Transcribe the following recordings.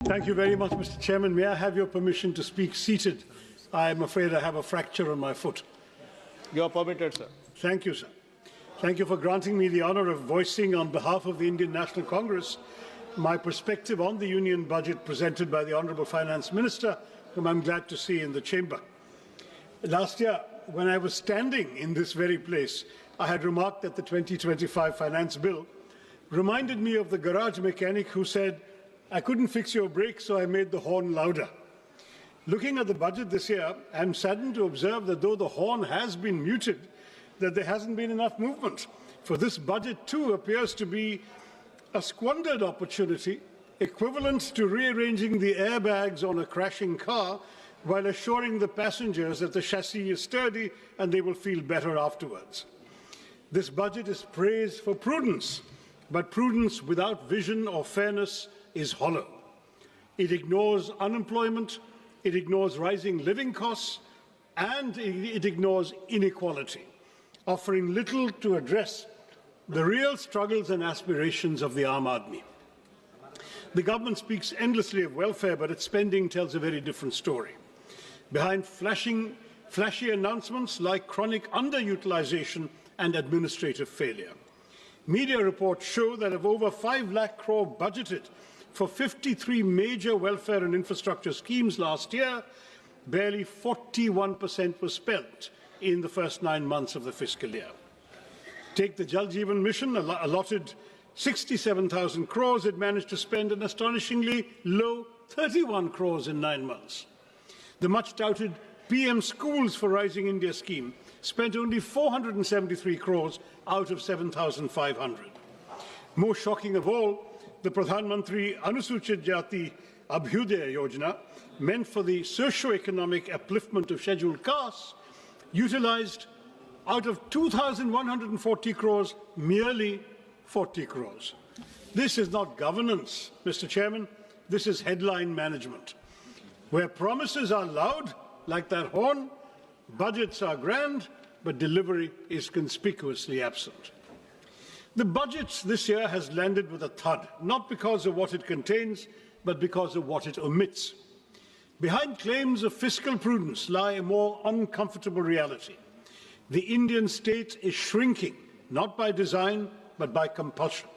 Thank you very much, Mr. Chairman. May I have your permission to speak seated? I am afraid I have a fracture on my foot. You are permitted, sir. Thank you, sir. Thank you for granting me the honour of voicing on behalf of the Indian National Congress my perspective on the Union budget presented by the Honourable Finance Minister, whom I'm glad to see in the chamber. Last year, when I was standing in this very place, I had remarked that the 2025 Finance Bill reminded me of the garage mechanic who said, "I couldn't fix your brakes, so I made the horn louder." Looking at the budget this year, I'm saddened to observe that though the horn has been muted, that there hasn't been enough movement. For this budget too appears to be a squandered opportunity, equivalent to rearranging the airbags on a crashing car while assuring the passengers that the chassis is sturdy and they will feel better afterwards. This budget is praised for prudence, but prudence without vision or fairness is hollow. It ignores unemployment, it ignores rising living costs, and it ignores inequality, offering little to address the real struggles and aspirations of the Aam Aadmi. The government speaks endlessly of welfare, but its spending tells a very different story. Behind flashy announcements like chronic underutilization and administrative failure. Media reports show that of over 5 lakh crore budgeted for 53 major welfare and infrastructure schemes last year, barely 41% was spent in the first 9 months of the fiscal year. Take the Jal Jeevan Mission, allotted 67,000 crores, it managed to spend an astonishingly low 31 crores in 9 months. The much-touted PM Schools for Rising India scheme spent only 473 crores out of 7,500. More shocking of all, the Pradhan Mantri Anusuchit Jati Abhyudaya Yojana, meant for the socio-economic upliftment of scheduled castes, utilized out of 2,140 crores, merely 40 crores. This is not governance, Mr. Chairman. This is headline management. Where promises are loud, like that horn, budgets are grand, but delivery is conspicuously absent. The budget this year has landed with a thud, not because of what it contains, but because of what it omits. Behind claims of fiscal prudence lie a more uncomfortable reality. The Indian state is shrinking, not by design, but by compulsion.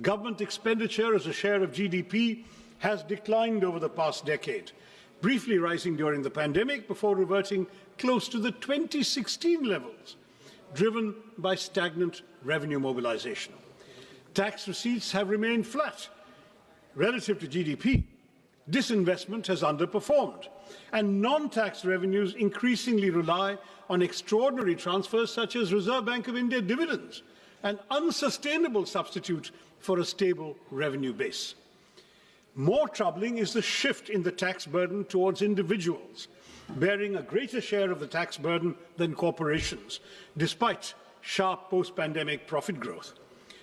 Government expenditure as a share of GDP has declined over the past decade, briefly rising during the pandemic before reverting close to the 2016 levels, driven by stagnant revenue mobilization. Tax receipts have remained flat relative to GDP. Disinvestment has underperformed, and non-tax revenues increasingly rely on extraordinary transfers such as Reserve Bank of India dividends, an unsustainable substitute for a stable revenue base. More troubling is the shift in the tax burden towards individuals, bearing a greater share of the tax burden than corporations, despite sharp post-pandemic profit growth.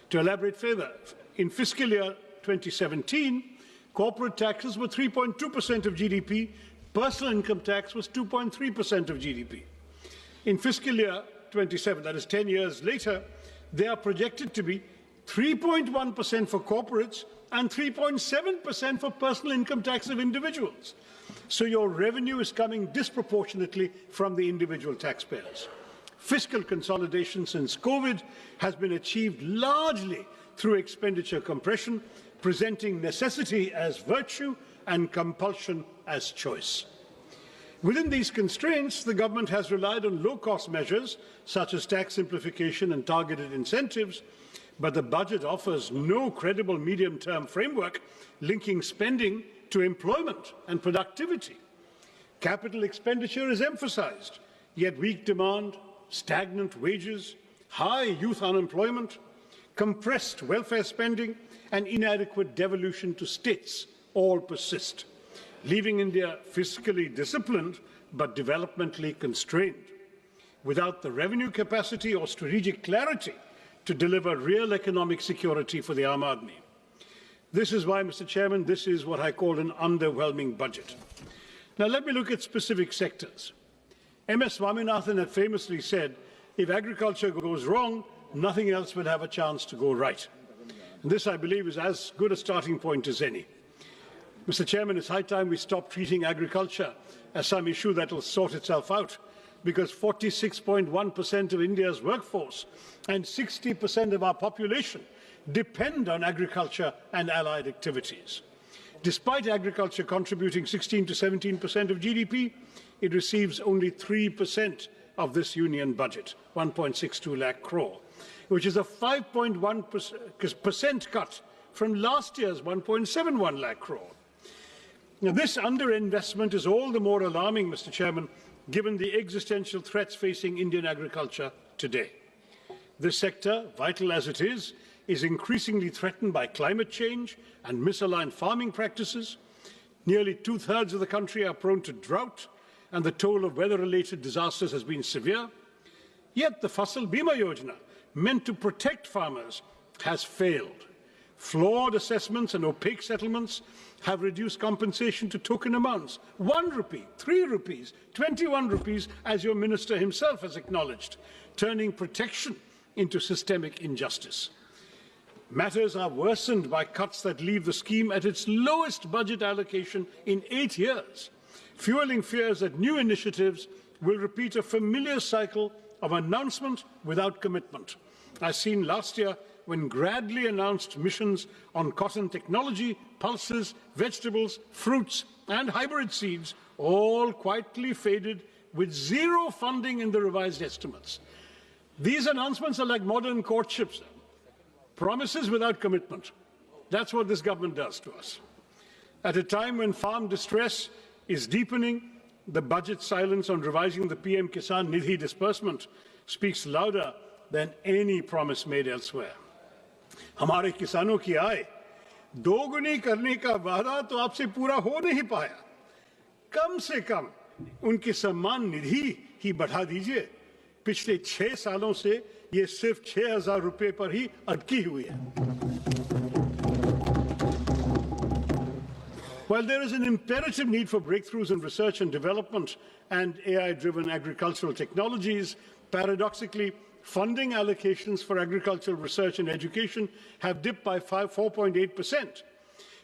To elaborate further, in fiscal year 2017, corporate taxes were 3.2% of GDP, personal income tax was 2.3% of GDP. In fiscal year 27, that is 10 years later, they are projected to be 3.1% for corporates and 3.7% for personal income tax of individuals. So your revenue is coming disproportionately from the individual taxpayers. Fiscal consolidation since COVID has been achieved largely through expenditure compression, presenting necessity as virtue and compulsion as choice. Within these constraints, the government has relied on low-cost measures such as tax simplification and targeted incentives, but the budget offers no credible medium-term framework linking spending to employment and productivity. Capital expenditure is emphasized, yet weak demand, stagnant wages, high youth unemployment, compressed welfare spending, and inadequate devolution to states all persist, leaving India fiscally disciplined but developmentally constrained, without the revenue capacity or strategic clarity to deliver real economic security for the Aam Aadmi. This is why, Mr. Chairman, this is what I call an underwhelming budget. Now let me look at specific sectors. M.S. Swaminathan had famously said, if agriculture goes wrong, nothing else will have a chance to go right. And this, I believe, is as good a starting point as any. Mr. Chairman, it's high time we stop treating agriculture as some issue that will sort itself out, because 46.1% of India's workforce and 60% of our population depend on agriculture and allied activities. Despite agriculture contributing 16 to 17% of GDP, it receives only 3% of this union budget, 1.62 lakh crore, which is a 5.1% cut from last year's 1.71 lakh crore. Now, this underinvestment is all the more alarming, Mr. Chairman, given the existential threats facing Indian agriculture today. This sector, vital as it is increasingly threatened by climate change and misaligned farming practices. Nearly two-thirds of the country are prone to drought, and the toll of weather-related disasters has been severe. Yet the Fasal Bima Yojana, meant to protect farmers, has failed. Flawed assessments and opaque settlements have reduced compensation to token amounts, 1 rupee, 3 rupees, 21 rupees, as your minister himself has acknowledged, turning protection into systemic injustice. Matters are worsened by cuts that leave the scheme at its lowest budget allocation in 8 years, fueling fears that new initiatives will repeat a familiar cycle of announcement without commitment, as seen last year when Gradley announced missions on cotton technology, pulses, vegetables, fruits and hybrid seeds, all quietly faded with zero funding in the revised estimates. These announcements are like modern courtships, promises without commitment. That's what this government does to us. At a time when farm distress is deepening, the budget silence on revising the PM Kisan Nidhi disbursement speaks louder than any promise made elsewhere. हमारे किसानों की आय दोगुनी करने का वादा तो आपसे पूरा हो नहीं पाया। कम से कम उनकी सम्मान निधि ही बढ़ा दीजिए। पिछले 6 सालों से ये सिर्फ 6,000 रुपए पर ही अटकी हुई है। While there is an imperative need for breakthroughs in research and development and AI-driven agricultural technologies, paradoxically, funding allocations for agricultural research and education have dipped by 4.8%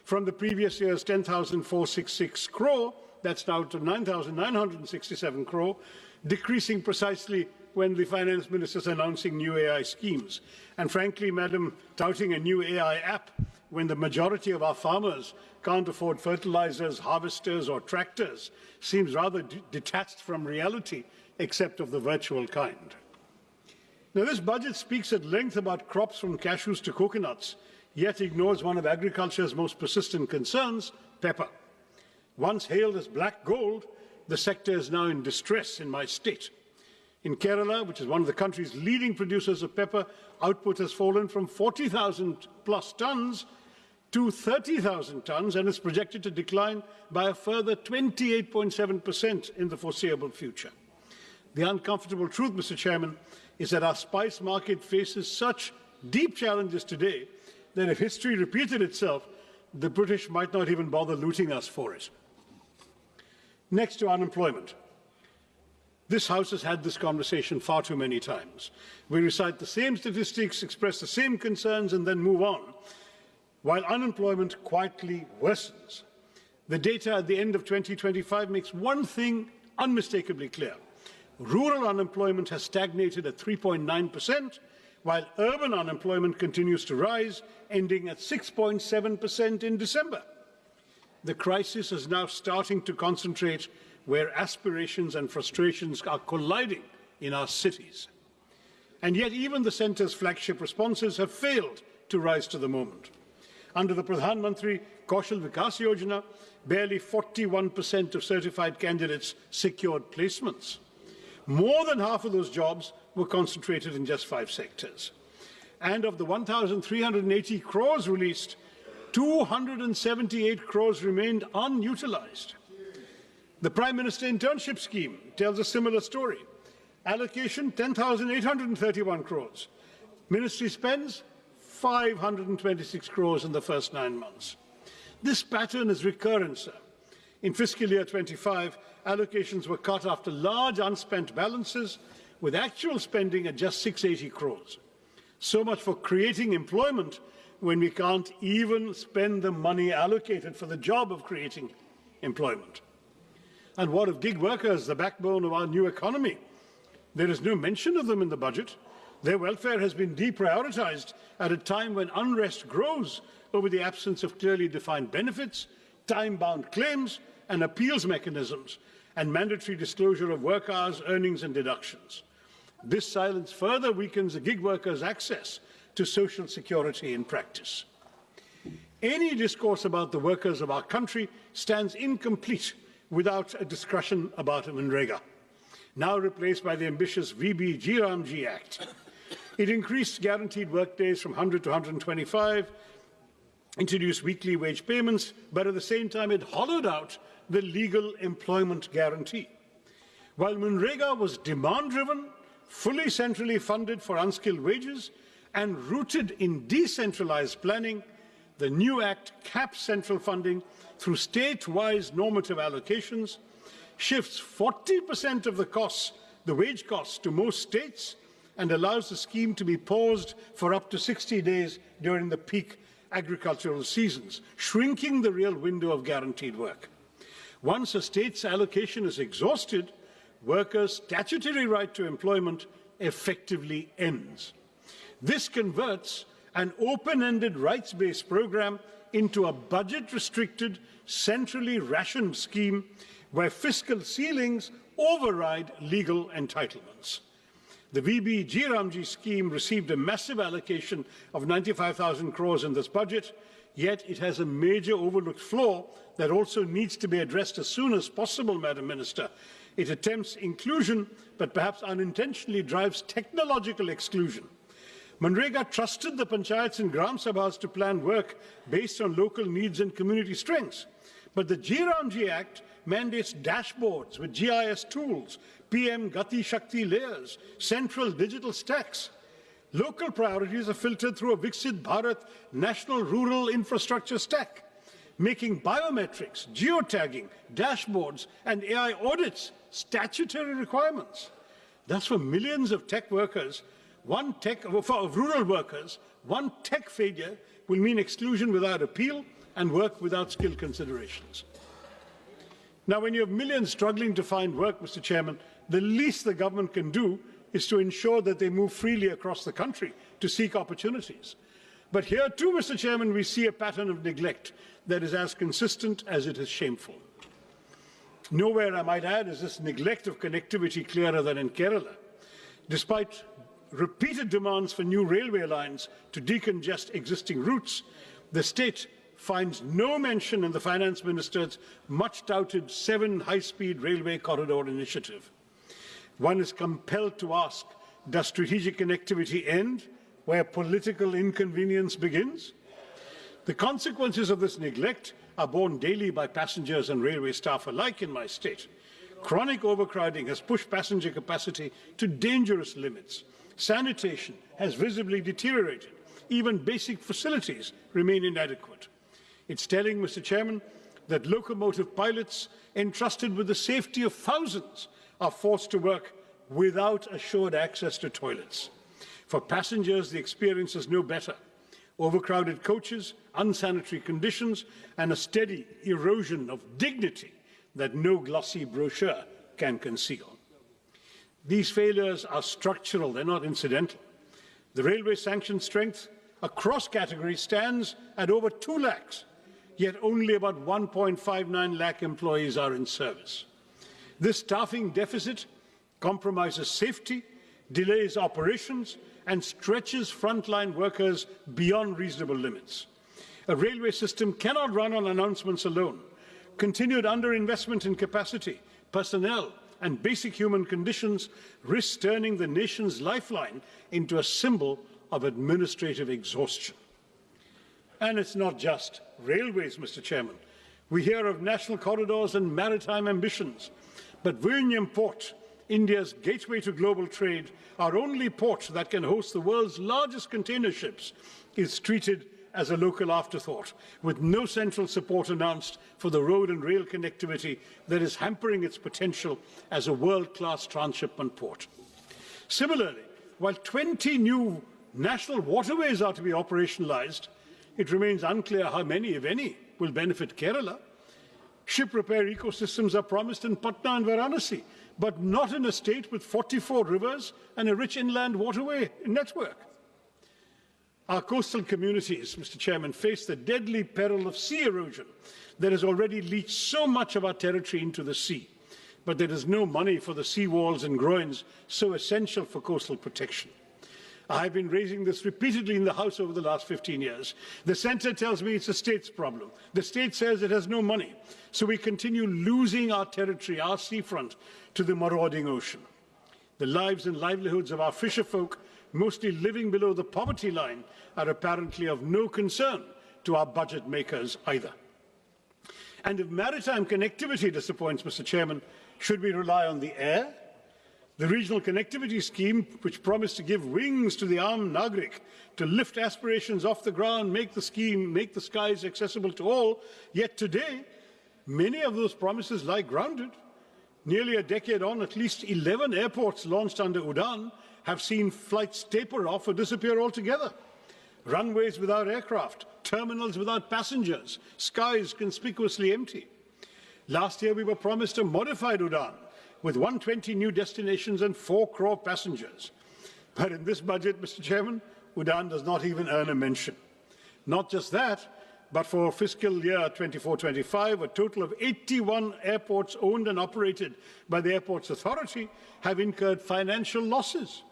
from the previous year's 10,466 crore, that's now to 9,967 crore, decreasing precisely when the finance minister is announcing new AI schemes. And frankly, Madam, touting a new AI app when the majority of our farmers can't afford fertilizers, harvesters or tractors seems rather detached from reality, except of the virtual kind. Now, this budget speaks at length about crops from cashews to coconuts, yet ignores one of agriculture's most persistent concerns, pepper. Once hailed as black gold, the sector is now in distress in my state. In Kerala, which is one of the country's leading producers of pepper, output has fallen from 40,000 plus tons to 30,000 tons and is projected to decline by a further 28.7% in the foreseeable future. The uncomfortable truth, Mr. Chairman, is that our spice market faces such deep challenges today that if history repeated itself, the British might not even bother looting us for it. Next to unemployment. This House has had this conversation far too many times. We recite the same statistics, express the same concerns, and then move on, while unemployment quietly worsens. The data at the end of 2025 makes one thing unmistakably clear. Rural unemployment has stagnated at 3.9%, while urban unemployment continues to rise, ending at 6.7% in December. The crisis is now starting to concentrate where aspirations and frustrations are colliding in our cities. And yet even the centre's flagship responses have failed to rise to the moment. Under the Pradhan Mantri Kaushal Vikas Yojana, barely 41% of certified candidates secured placements. More than half of those jobs were concentrated in just 5 sectors. And of the 1,380 crores released, 278 crores remained unutilized. The Prime Minister Internship Scheme tells a similar story. Allocation 10,831 crores. Ministry spends 526 crores in the first 9 months. This pattern is recurrent, sir. In fiscal year 25, allocations were cut after large unspent balances, with actual spending at just 680 crores. So much for creating employment when we can't even spend the money allocated for the job of creating employment? And what of gig workers, the backbone of our new economy? There is no mention of them in the budget. Their welfare has been deprioritized at a time when unrest grows over the absence of clearly defined benefits, time-bound claims and appeals mechanisms, and mandatory disclosure of work hours, earnings and deductions. This silence further weakens the gig workers' access to social security in practice. Any discourse about the workers of our country stands incomplete without a discussion about MNREGA, now replaced by the ambitious VBG Ramji Act. It increased guaranteed work days from 100 to 125, introduced weekly wage payments, but at the same time it hollowed out the legal employment guarantee. While MNREGA was demand-driven, fully centrally funded for unskilled wages, and rooted in decentralized planning, the new Act caps central funding through state-wise normative allocations, shifts 40% of the wage costs to most states, and allows the scheme to be paused for up to 60 days during the peak agricultural seasons, shrinking the real window of guaranteed work. Once a state's allocation is exhausted, workers' statutory right to employment effectively ends. This converts an open-ended rights-based program into a budget-restricted, centrally rationed scheme where fiscal ceilings override legal entitlements. The VBG Ramji scheme received a massive allocation of 95,000 crores in this budget, yet it has a major overlooked flaw that also needs to be addressed as soon as possible, Madam Minister. It attempts inclusion, but perhaps unintentionally drives technological exclusion. MNREGA trusted the panchayats and gram sabhas to plan work based on local needs and community strengths. But the GRAMJI Act mandates dashboards with GIS tools, PM Gati Shakti layers, central digital stacks. Local priorities are filtered through a Viksit Bharat National Rural Infrastructure Stack, making biometrics, geotagging, dashboards and AI audits statutory requirements. Thus, for millions of tech workers, rural workers, one tech failure will mean exclusion without appeal and work without skill considerations. Now, when you have millions struggling to find work, Mr. Chairman, the least the government can do is to ensure that they move freely across the country to seek opportunities. But here too, Mr. Chairman, we see a pattern of neglect that is as consistent as it is shameful. Nowhere, I might add, is this neglect of connectivity clearer than in Kerala. Despite repeated demands for new railway lines to decongest existing routes, the state finds no mention in the Finance Minister's much-touted 7 high-speed railway corridor initiative. One is compelled to ask, does strategic connectivity end where political inconvenience begins? The consequences of this neglect are borne daily by passengers and railway staff alike in my state. Chronic overcrowding has pushed passenger capacity to dangerous limits. Sanitation has visibly deteriorated. Even basic facilities remain inadequate. It's telling, Mr. Chairman, that locomotive pilots entrusted with the safety of thousands are forced to work without assured access to toilets. For passengers, the experience is no better. Overcrowded coaches, unsanitary conditions, and a steady erosion of dignity that no glossy brochure can conceal. These failures are structural, they're not incidental. The railway sanction strength across categories stands at over 2 lakhs, yet only about 1.59 lakh employees are in service. This staffing deficit compromises safety, delays operations, and stretches frontline workers beyond reasonable limits. A railway system cannot run on announcements alone. Continued underinvestment in capacity, personnel, and basic human conditions risks turning the nation's lifeline into a symbol of administrative exhaustion. And it's not just railways, Mr. Chairman. We hear of national corridors and maritime ambitions. But Vizhinjam Port, India's gateway to global trade, our only port that can host the world's largest container ships, is treated as a local afterthought, with no central support announced for the road and rail connectivity that is hampering its potential as a world-class transshipment port. Similarly, while 20 new national waterways are to be operationalized, It remains unclear how many, if any, will benefit Kerala. Ship repair ecosystems are promised in Patna and Varanasi, but not in a state with 44 rivers and a rich inland waterway network. Our coastal communities, Mr. Chairman, face the deadly peril of sea erosion that has already leached so much of our territory into the sea. But there is no money for the sea walls and groins so essential for coastal protection. I have been raising this repeatedly in the House over the last 15 years. The Centre tells me it's a state's problem. The state says it has no money. So we continue losing our territory, our seafront, to the marauding ocean. The lives and livelihoods of our fisherfolk, mostly living below the poverty line, are apparently of no concern to our budget makers either. And if maritime connectivity disappoints, Mr. Chairman, should we rely on the air? The regional connectivity scheme, which promised to give wings to the armed Nagrik to lift aspirations off the ground, make the skies accessible to all, yet today, many of those promises lie grounded. Nearly a decade on, at least 11 airports launched under UDAN have seen flights taper off or disappear altogether. Runways without aircraft, terminals without passengers, skies conspicuously empty. Last year, we were promised a modified UDAN with 120 new destinations and 4 crore passengers. But in this budget, Mr. Chairman, UDAN does not even earn a mention. Not just that, but for fiscal year 24-25, a total of 81 airports owned and operated by the Airports Authority have incurred financial losses.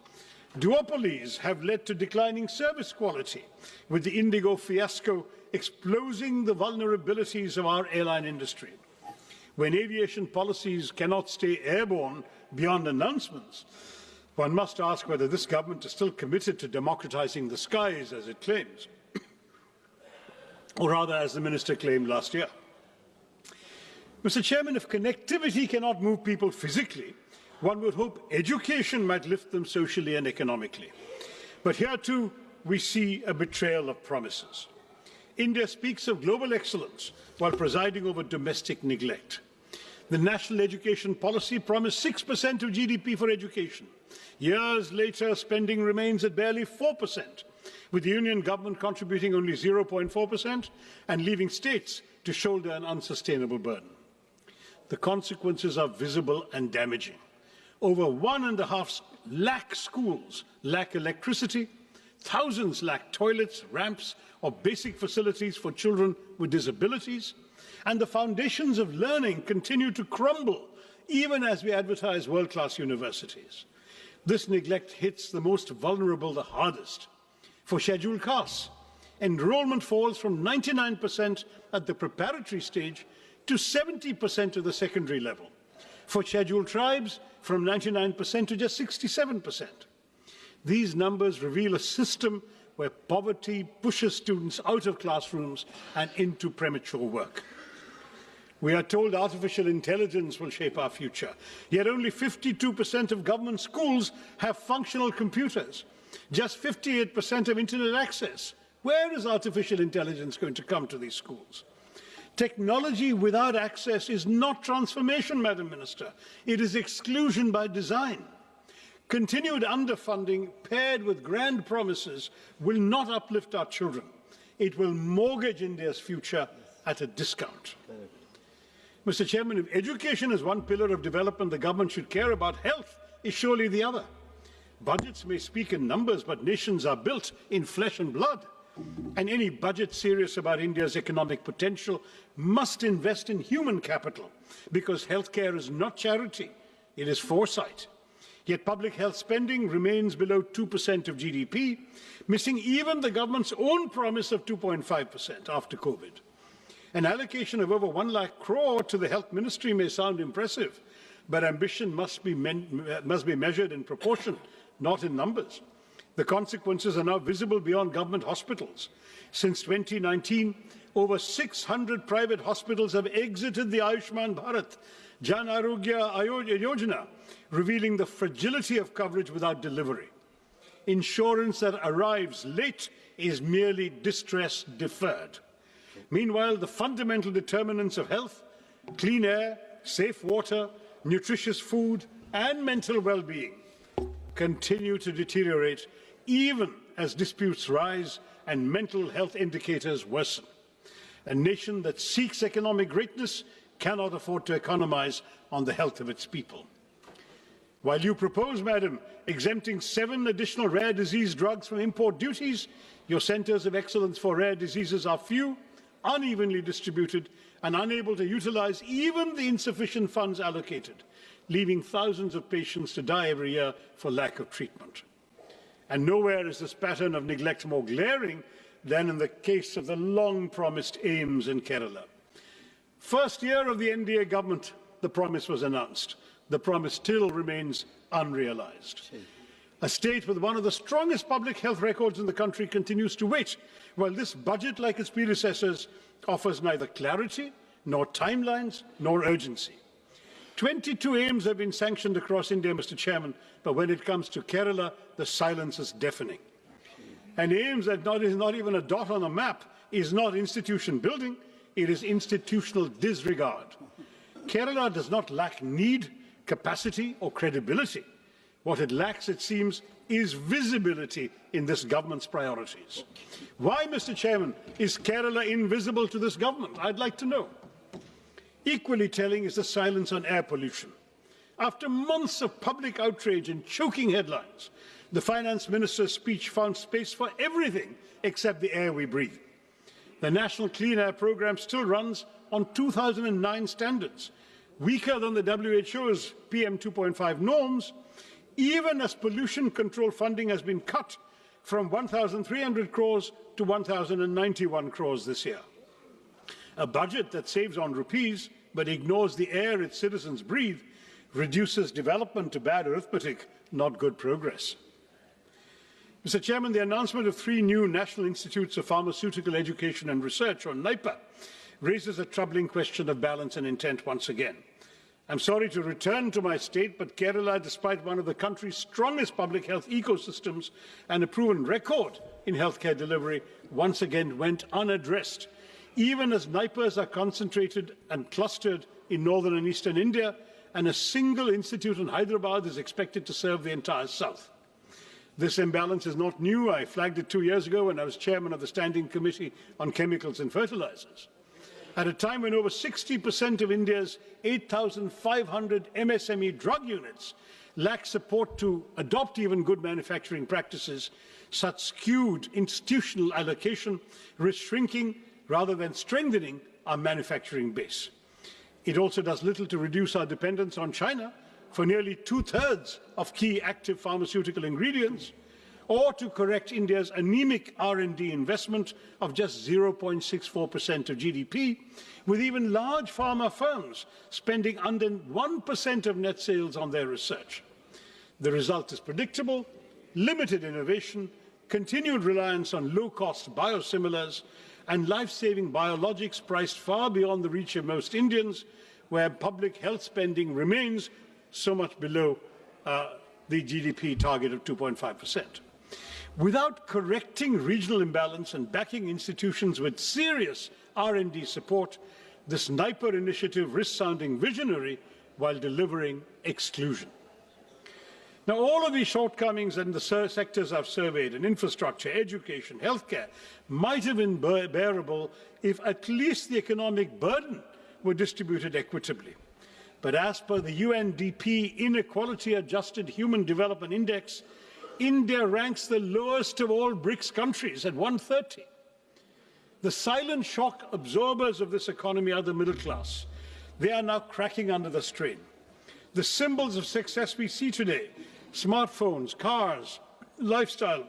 Duopolies have led to declining service quality, with the Indigo fiasco exposing the vulnerabilities of our airline industry. When aviation policies cannot stay airborne beyond announcements, one must ask whether this government is still committed to democratizing the skies, as it claims, or rather, as the minister claimed last year. Mr. Chairman, if connectivity cannot move people physically, one would hope education might lift them socially and economically. But here too, we see a betrayal of promises. India speaks of global excellence while presiding over domestic neglect. The national education policy promised 6% of GDP for education. Years later, spending remains at barely 4%, with the union government contributing only 0.4% and leaving states to shoulder an unsustainable burden. The consequences are visible and damaging. Over 1.5 lakh schools lack electricity, thousands lack toilets, ramps, or basic facilities for children with disabilities, and the foundations of learning continue to crumble even as we advertise world-class universities. This neglect hits the most vulnerable the hardest. For scheduled castes, enrollment falls from 99% at the preparatory stage to 70% at the secondary level. For scheduled tribes, from 99% to just 67%. These numbers reveal a system where poverty pushes students out of classrooms and into premature work. We are told artificial intelligence will shape our future, yet only 52% of government schools have functional computers, just 58% have internet access. Where is artificial intelligence going to come to these schools? Technology without access is not transformation, Madam Minister. It is exclusion by design. Continued underfunding paired with grand promises will not uplift our children. It will mortgage India's future at a discount. Mr. Chairman, if education is one pillar of development the government should care about, health is surely the other. Budgets may speak in numbers, but nations are built in flesh and blood. And any budget serious about India's economic potential must invest in human capital, because healthcare is not charity, it is foresight. Yet public health spending remains below 2% of GDP, missing even the government's own promise of 2.5% after COVID. An allocation of over 1 lakh crore to the health ministry may sound impressive, but ambition must be measured in proportion, not in numbers. The consequences are now visible beyond government hospitals. Since 2019, over 600 private hospitals have exited the Ayushman Bharat Jan Arogya Yojana, revealing the fragility of coverage without delivery. Insurance that arrives late is merely distress deferred. Meanwhile, the fundamental determinants of health, clean air, safe water, nutritious food, and mental well-being continue to deteriorate even as disputes rise and mental health indicators worsen. A nation that seeks economic greatness cannot afford to economize on the health of its people. While you propose, Madam, exempting 7 additional rare disease drugs from import duties, your centres of excellence for rare diseases are few, unevenly distributed, and unable to utilize even the insufficient funds allocated, leaving thousands of patients to die every year for lack of treatment. And nowhere is this pattern of neglect more glaring than in the case of the long-promised AIIMS in Kerala. First year of the NDA government, the promise was announced. The promise still remains unrealized. A state with one of the strongest public health records in the country continues to wait, while this budget, like its predecessors, offers neither clarity, nor timelines, nor urgency. 22 AIIMS have been sanctioned across India, Mr. Chairman, but when it comes to Kerala, the silence is deafening. And AIIMS that is not even a dot on a map is not institution building, it is institutional disregard. Kerala does not lack need, capacity or credibility. What it lacks, it seems, is visibility in this government's priorities. Why, Mr. Chairman, is Kerala invisible to this government? I'd like to know. Equally telling is the silence on air pollution. After months of public outrage and choking headlines, the Finance Minister's speech found space for everything except the air we breathe. The National Clean Air Programme still runs on 2009 standards, weaker than the WHO's PM2.5 norms, even as pollution control funding has been cut from 1,300 crores to 1,091 crores this year. A budget that saves on rupees but ignores the air its citizens breathe reduces development to bad arithmetic, not good progress. Mr. Chairman, the announcement of 3 new National Institutes of Pharmaceutical Education and Research, or NIPA, raises a troubling question of balance and intent once again. I'm sorry to return to my state, but Kerala, despite one of the country's strongest public health ecosystems and a proven record in healthcare delivery, once again went unaddressed. Even as NIPAs are concentrated and clustered in northern and eastern India, and a single institute in Hyderabad is expected to serve the entire south. This imbalance is not new. I flagged it 2 years ago when I was chairman of the Standing Committee on Chemicals and Fertilizers. At a time when over 60% of India's 8,500 MSME drug units lack support to adopt even good manufacturing practices, such skewed institutional allocation risks shrinking rather than strengthening our manufacturing base. It also does little to reduce our dependence on China for nearly 2/3 of key active pharmaceutical ingredients, or to correct India's anemic R&D investment of just 0.64% of GDP, with even large pharma firms spending under 1% of net sales on their research. The result is predictable: limited innovation, continued reliance on low-cost biosimilars, and life-saving biologics priced far beyond the reach of most Indians, where public health spending remains so much below the GDP target of 2.5%. Without correcting regional imbalance and backing institutions with serious R&D support, this NIPA initiative risks sounding visionary while delivering exclusion. Now, all of these shortcomings in the sectors I've surveyed, in infrastructure, education, healthcare, might have been bearable if at least the economic burden were distributed equitably. But as per the UNDP Inequality Adjusted Human Development Index, India ranks the lowest of all BRICS countries at 130. The silent shock absorbers of this economy are the middle class. They are now cracking under the strain. The symbols of success we see today, smartphones, cars, lifestyle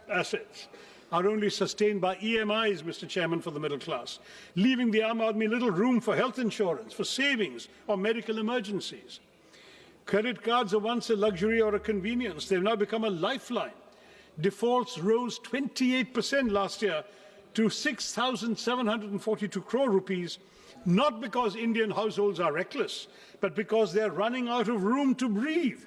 assets, are only sustained by EMIs, Mr. Chairman, for the middle class, leaving the Aam Aadmi little room for health insurance, for savings or medical emergencies. Credit cards are once a luxury or a convenience. They've now become a lifeline. Defaults rose 28% last year to 6,742 crore rupees, not because Indian households are reckless, but because they're running out of room to breathe.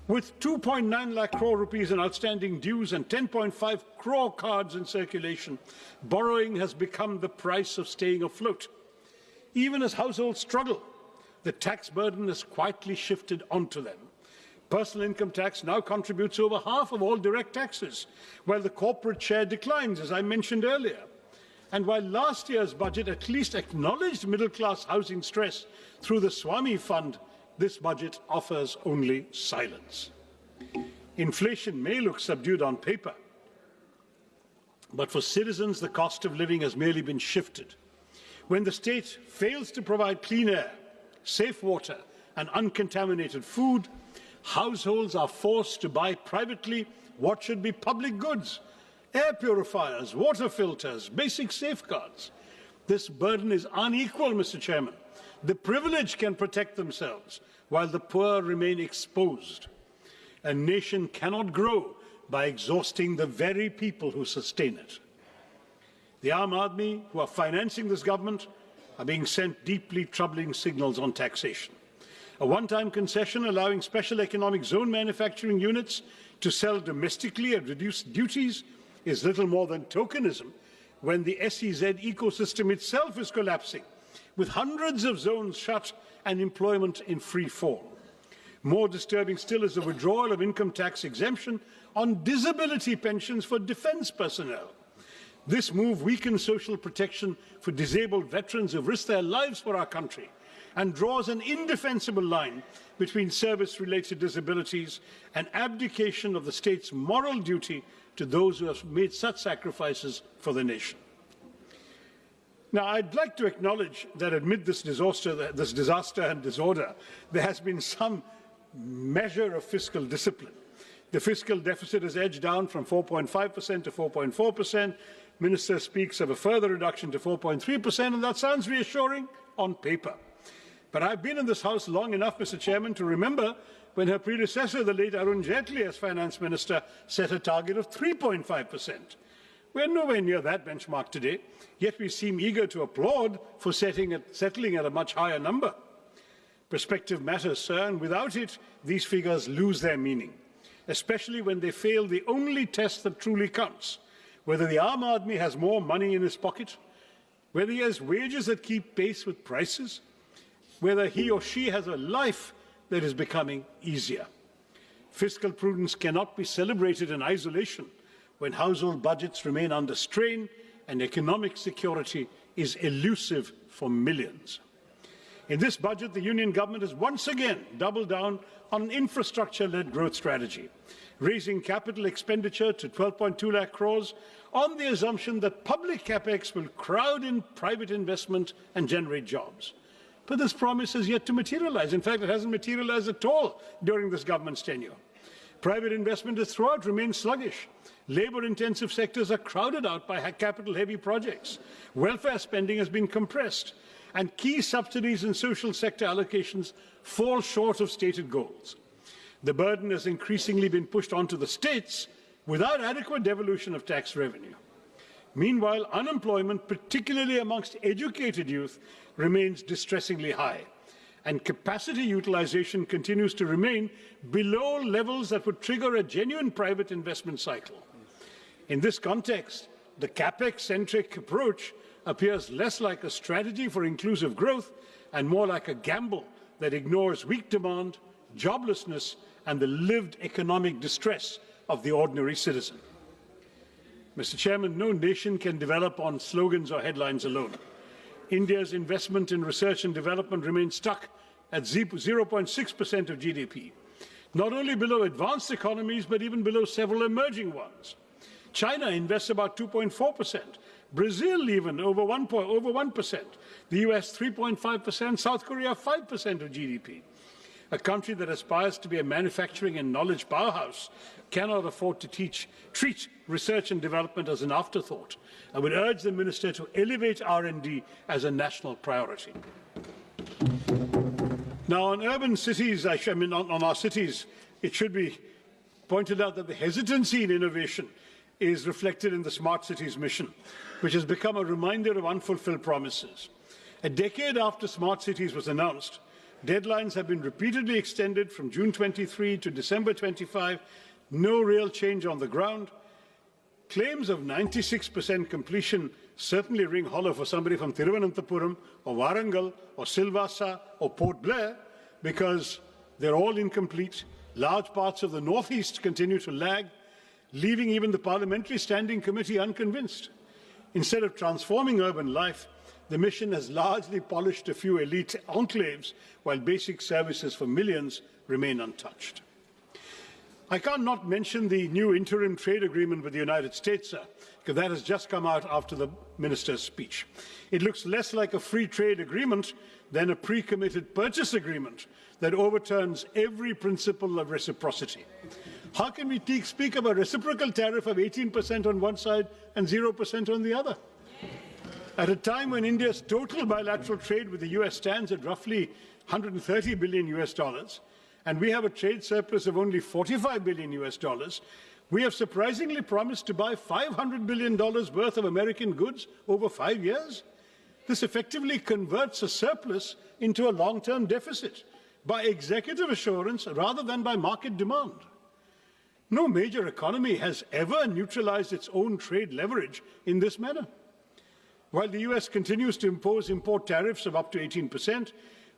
With 2.9 lakh crore rupees in outstanding dues and 10.5 crore cards in circulation, borrowing has become the price of staying afloat. Even as households struggle, the tax burden has quietly shifted onto them. Personal income tax now contributes over half of all direct taxes, while the corporate share declines, as I mentioned earlier. And while last year's budget at least acknowledged middle-class housing stress through the Swami Fund, this budget offers only silence. Inflation may look subdued on paper, but for citizens, the cost of living has merely been shifted. When the state fails to provide clean air, safe water, and uncontaminated food, households are forced to buy privately what should be public goods: air purifiers, water filters, basic safeguards. This burden is unequal, Mr. Chairman. The privileged can protect themselves, while the poor remain exposed. A nation cannot grow by exhausting the very people who sustain it. The Aam Aadmi, who are financing this government, are being sent deeply troubling signals on taxation. A one-time concession allowing special economic zone manufacturing units to sell domestically at reduced duties is little more than tokenism when the SEZ ecosystem itself is collapsing, with hundreds of zones shut and employment in free fall. More disturbing still is the withdrawal of income tax exemption on disability pensions for defence personnel. This move weakens social protection for disabled veterans who risk their lives for our country and draws an indefensible line between service-related disabilities and abdication of the state's moral duty to those who have made such sacrifices for the nation. Now, I'd like to acknowledge that amid this disaster and disorder, there has been some measure of fiscal discipline. The fiscal deficit has edged down from 4.5% to 4.4%. Minister speaks of a further reduction to 4.3%, and that sounds reassuring on paper. But I've been in this House long enough, Mr. Chairman, to remember when her predecessor, the late Arun Jaitley, as Finance Minister, set a target of 3.5%. We're nowhere near that benchmark today, yet we seem eager to applaud for settling at a much higher number. Perspective matters, sir, and without it, these figures lose their meaning, especially when they fail the only test that truly counts: whether the Aam Aadmi has more money in his pocket, whether he has wages that keep pace with prices, whether he or she has a life that is becoming easier. Fiscal prudence cannot be celebrated in isolation when household budgets remain under strain and economic security is elusive for millions. In this budget, the Union government has once again doubled down on an infrastructure-led growth strategy, raising capital expenditure to 12.2 lakh crores on the assumption that public capex will crowd in private investment and generate jobs. But this promise has yet to materialize. In fact, it hasn't materialized at all during this government's tenure. Private investment has throughout remained sluggish. Labour-intensive sectors are crowded out by capital-heavy projects. Welfare spending has been compressed, and key subsidies and social sector allocations fall short of stated goals. The burden has increasingly been pushed onto the states without adequate devolution of tax revenue. Meanwhile, unemployment, particularly amongst educated youth, remains distressingly high, and capacity utilization continues to remain below levels that would trigger a genuine private investment cycle. In this context, the capex-centric approach appears less like a strategy for inclusive growth and more like a gamble that ignores weak demand, joblessness, and the lived economic distress of the ordinary citizen. Mr. Chairman, no nation can develop on slogans or headlines alone. India's investment in research and development remains stuck at 0.6% of GDP, not only below advanced economies, but even below several emerging ones. China invests about 2.4%, Brazil even over 1%, the US 3.5%, South Korea 5% of GDP. A country that aspires to be a manufacturing and knowledge powerhouse cannot afford to treat research and development as an afterthought. I would urge the Minister to elevate R&D as a national priority. Now, on urban cities, on our cities, it should be pointed out that the hesitancy in innovation is reflected in the Smart Cities mission, which has become a reminder of unfulfilled promises. A decade after Smart Cities was announced, deadlines have been repeatedly extended from June 23 to December 25, no real change on the ground. Claims of 96% completion certainly ring hollow for somebody from Thiruvananthapuram or Warangal or Silvassa or Port Blair, because they're all incomplete, Large parts of the northeast continue to lag, leaving even the Parliamentary Standing Committee unconvinced. Instead of transforming urban life, the mission has largely polished a few elite enclaves, while basic services for millions remain untouched. I can't not mention the new interim trade agreement with the United States, sir, because that has just come out after the minister's speech. It looks less like a free trade agreement than a pre-committed purchase agreement that overturns every principle of reciprocity. How can we speak of a reciprocal tariff of 18% on one side and 0% on the other? At a time when India's total bilateral trade with the US stands at roughly 130 billion US dollars, and we have a trade surplus of only 45 billion US dollars, we have surprisingly promised to buy $500 billion worth of American goods over 5 years. This effectively converts a surplus into a long-term deficit by executive assurance rather than by market demand. No major economy has ever neutralized its own trade leverage in this manner. While the US continues to impose import tariffs of up to 18%,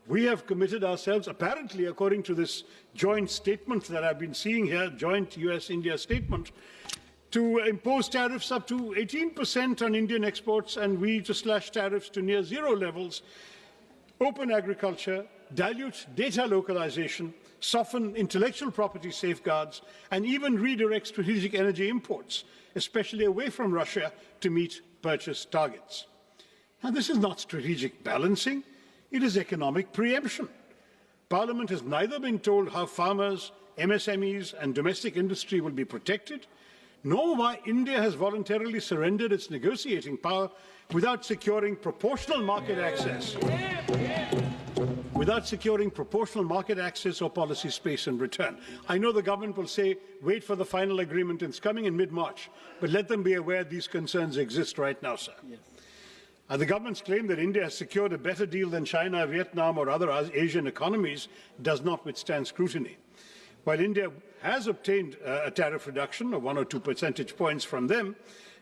we have committed ourselves, apparently according to this joint statement that I've been seeing here, joint US-India statement, to impose tariffs up to 18% on Indian exports, and we to slash tariffs to near zero levels, open agriculture, dilute data localization, soften intellectual property safeguards, and even redirect strategic energy imports, especially away from Russia, to meet purchase targets. Now, this is not strategic balancing. It is economic preemption. Parliament has neither been told how farmers, MSMEs and domestic industry will be protected, nor why India has voluntarily surrendered its negotiating power without securing proportional market access. Without securing proportional market access or policy space in return. I know the government will say, wait for the final agreement, it's coming in mid-March, but let them be aware these concerns exist right now, sir. Yes. The government's claim that India has secured a better deal than China, Vietnam or other Asian economies does not withstand scrutiny. While India has obtained a tariff reduction of 1 or 2 percentage points from them,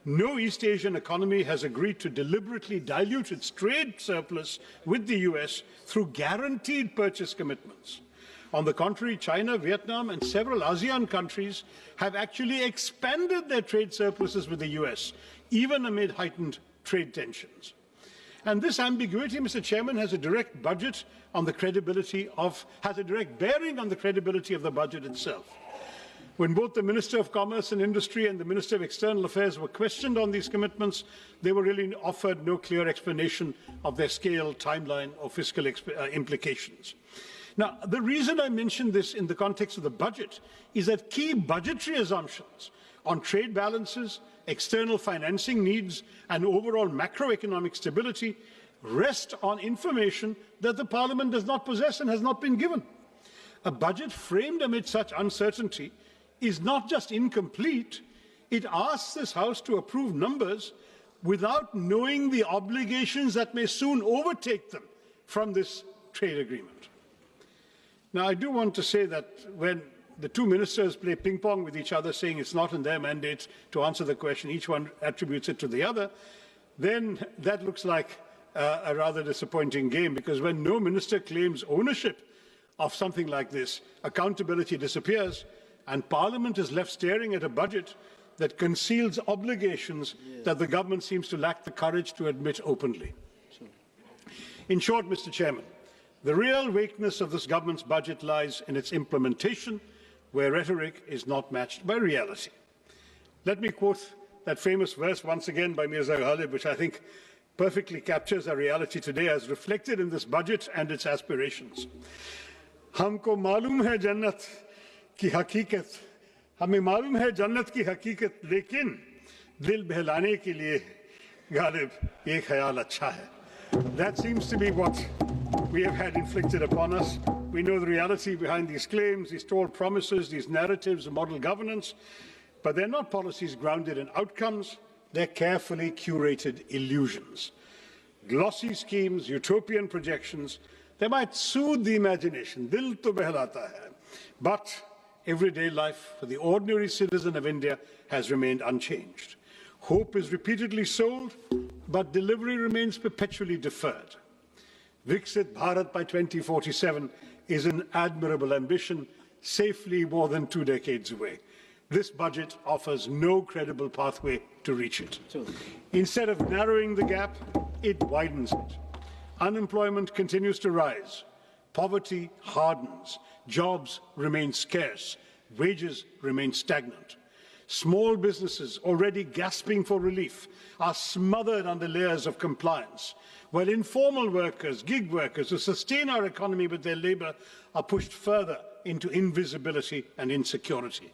no East Asian economy has agreed to deliberately dilute its trade surplus with the US through guaranteed purchase commitments. On the contrary, China, Vietnam and several ASEAN countries have actually expanded their trade surpluses with the US, even amid heightened trade tensions. And this ambiguity, Mr. Chairman, has a direct bearing on the credibility of the budget itself. When both the Minister of Commerce and Industry and the Minister of External Affairs were questioned on these commitments, they were really offered no clear explanation of their scale, timeline or fiscal implications. Now, the reason I mention this in the context of the budget is that key budgetary assumptions on trade balances, external financing needs and overall macroeconomic stability rest on information that the Parliament does not possess and has not been given. A budget framed amid such uncertainty is not just incomplete, it asks this House to approve numbers without knowing the obligations that may soon overtake them from this trade agreement. Now, I do want to say that when the two ministers play ping-pong with each other, saying it's not in their mandate to answer the question, each one attributes it to the other, then that looks like a rather disappointing game, because when no minister claims ownership of something like this, accountability disappears, and Parliament is left staring at a budget that conceals obligations that the government seems to lack the courage to admit openly. In short, Mr. Chairman, the real weakness of this government's budget lies in its implementation, where rhetoric is not matched by reality. Let me quote that famous verse once again by Mirza Ghalib, which I think perfectly captures our reality today as reflected in this budget and its aspirations. हमको मालूम है जन्नत की हकीकत, हमें मालूम है जन्नत की हकीकत, लेकिन दिल बहलाने के लिए गालिब ये ख्याल अच्छा है. That seems to be what we have had inflicted upon us. We know the reality behind these claims, these tall promises, these narratives of model governance, but they're not policies grounded in outcomes. They're carefully curated illusions. Glossy schemes, utopian projections, they might soothe the imagination, dil to behlata hai, but everyday life for the ordinary citizen of India has remained unchanged. Hope is repeatedly sold, but delivery remains perpetually deferred. Viksit Bharat by 2047 is an admirable ambition, safely more than 2 decades away. This budget offers no credible pathway to reach it. Instead of narrowing the gap, it widens it. Unemployment continues to rise. Poverty hardens. Jobs remain scarce. Wages remain stagnant. Small businesses, already gasping for relief, are smothered under layers of compliance, while informal workers, gig workers who sustain our economy with their labour are pushed further into invisibility and insecurity.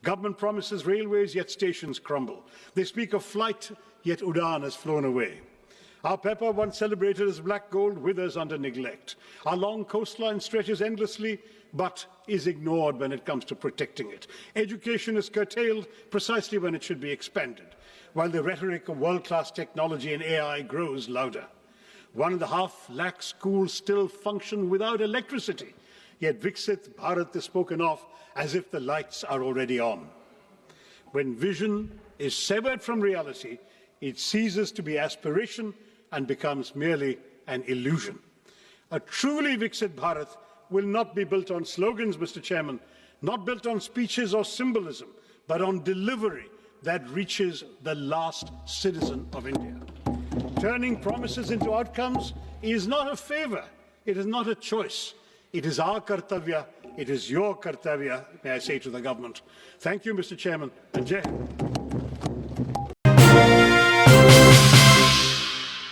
Government promises railways, yet stations crumble. They speak of flight, yet Udan has flown away. Our pepper, once celebrated as black gold, withers under neglect. Our long coastline stretches endlessly, but is ignored when it comes to protecting it. Education is curtailed precisely when it should be expanded, while the rhetoric of world-class technology and AI grows louder. 1.5 lakh schools still function without electricity, yet Viksit Bharat is spoken of as if the lights are already on. When vision is severed from reality, it ceases to be aspiration and becomes merely an illusion. A truly Viksit Bharat will not be built on slogans, Mr. Chairman, not built on speeches or symbolism, but on delivery that reaches the last citizen of India. Turning promises into outcomes is not a favour, it is not a choice. It is our kartavya, it is your kartavya, may I say to the government. Thank you, Mr. Chairman, and Jai Hind.